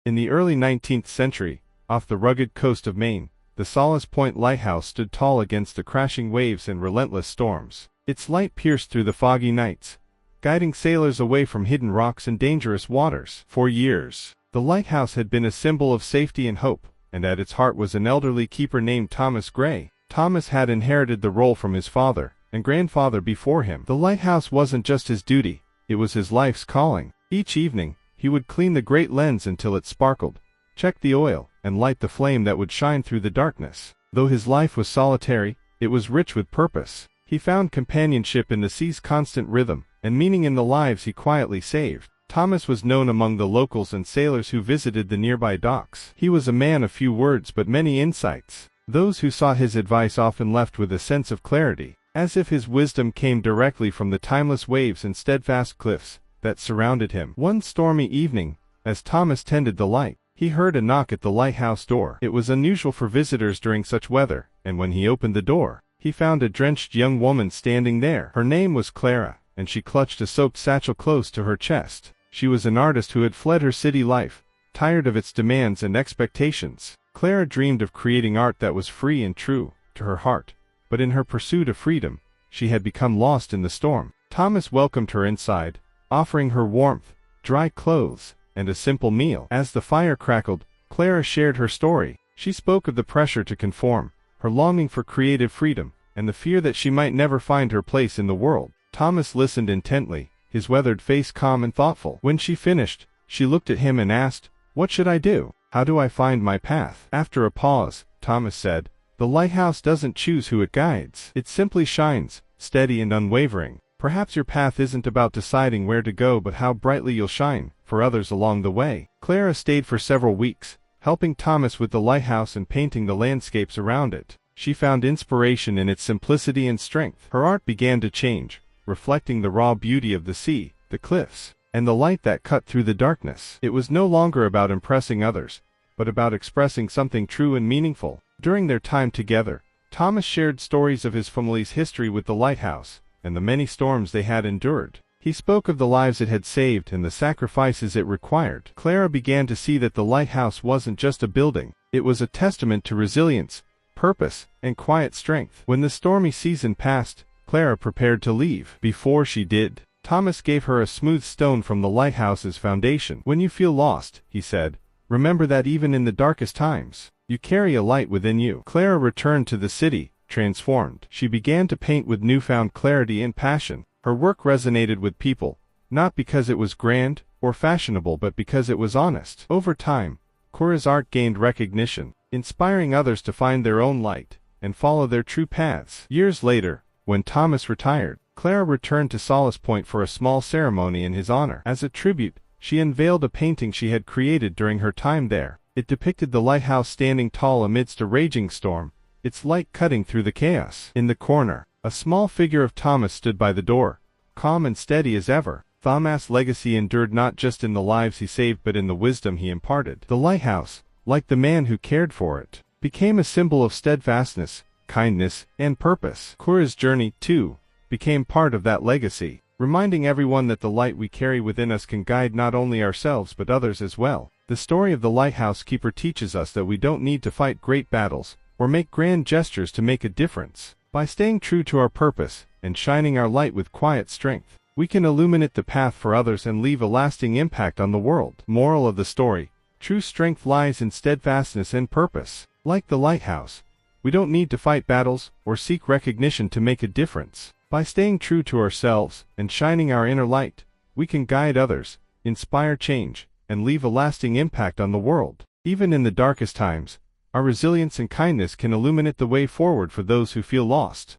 In the early 19th century, off the rugged coast of Maine, the Solace Point Lighthouse stood tall against the crashing waves and relentless storms. Its light pierced through the foggy nights, guiding sailors away from hidden rocks and dangerous waters. For years, the lighthouse had been a symbol of safety and hope, and at its heart was an elderly keeper named Thomas Gray. Thomas had inherited the role from his father and grandfather before him. The lighthouse wasn't just his duty, it was his life's calling. Each evening, he would clean the great lens until it sparkled, check the oil, and light the flame that would shine through the darkness. Though his life was solitary, it was rich with purpose. He found companionship in the sea's constant rhythm, and meaning in the lives he quietly saved. Thomas was known among the locals and sailors who visited the nearby docks. He was a man of few words but many insights. Those who sought his advice often left with a sense of clarity, as if his wisdom came directly from the timeless waves and steadfast cliffs that surrounded him. One stormy evening, as Thomas tended the light, he heard a knock at the lighthouse door. It was unusual for visitors during such weather, and when he opened the door, he found a drenched young woman standing there. Her name was Clara, and she clutched a soaked satchel close to her chest. She was an artist who had fled her city life, tired of its demands and expectations. Clara dreamed of creating art that was free and true to her heart, but in her pursuit of freedom, she had become lost in the storm. Thomas welcomed her inside, offering her warmth, dry clothes, and a simple meal. As the fire crackled, Clara shared her story. She spoke of the pressure to conform, her longing for creative freedom, and the fear that she might never find her place in the world. Thomas listened intently, his weathered face calm and thoughtful. When she finished, she looked at him and asked, "What should I do? How do I find my path?" After a pause, Thomas said, "The lighthouse doesn't choose who it guides. It simply shines, steady and unwavering. Perhaps your path isn't about deciding where to go but how brightly you'll shine for others along the way." Clara stayed for several weeks, helping Thomas with the lighthouse and painting the landscapes around it. She found inspiration in its simplicity and strength. Her art began to change, reflecting the raw beauty of the sea, the cliffs, and the light that cut through the darkness. It was no longer about impressing others, but about expressing something true and meaningful. During their time together, Thomas shared stories of his family's history with the lighthouse, and the many storms they had endured. He spoke of the lives it had saved and the sacrifices it required. Clara began to see that the lighthouse wasn't just a building, it was a testament to resilience, purpose, and quiet strength. When the stormy season passed, Clara prepared to leave. Before she did, Thomas gave her a smooth stone from the lighthouse's foundation. "When you feel lost," he said, "remember that even in the darkest times, you carry a light within you." Clara returned to the city, transformed. She began to paint with newfound clarity and passion. Her work resonated with people, not because it was grand or fashionable but because it was honest. Over time, Clara's art gained recognition, inspiring others to find their own light and follow their true paths. Years later, when Thomas retired, Clara returned to Solace Point for a small ceremony in his honor. As a tribute, she unveiled a painting she had created during her time there. It depicted the lighthouse standing tall amidst a raging storm, its light cutting through the chaos. In the corner, a small figure of Thomas stood by the door, calm and steady as ever. Thomas' legacy endured not just in the lives he saved but in the wisdom he imparted. The lighthouse, like the man who cared for it, became a symbol of steadfastness, kindness, and purpose. Clara's journey, too, became part of that legacy, reminding everyone that the light we carry within us can guide not only ourselves but others as well. The story of the lighthouse keeper teaches us that we don't need to fight great battles or make grand gestures to make a difference. By staying true to our purpose and shining our light with quiet strength, we can illuminate the path for others and leave a lasting impact on the world. Moral of the story: true strength lies in steadfastness and purpose. Like the lighthouse, we don't need to fight battles or seek recognition to make a difference. By staying true to ourselves and shining our inner light, we can guide others, inspire change, and leave a lasting impact on the world. Even in the darkest times, our resilience and kindness can illuminate the way forward for those who feel lost.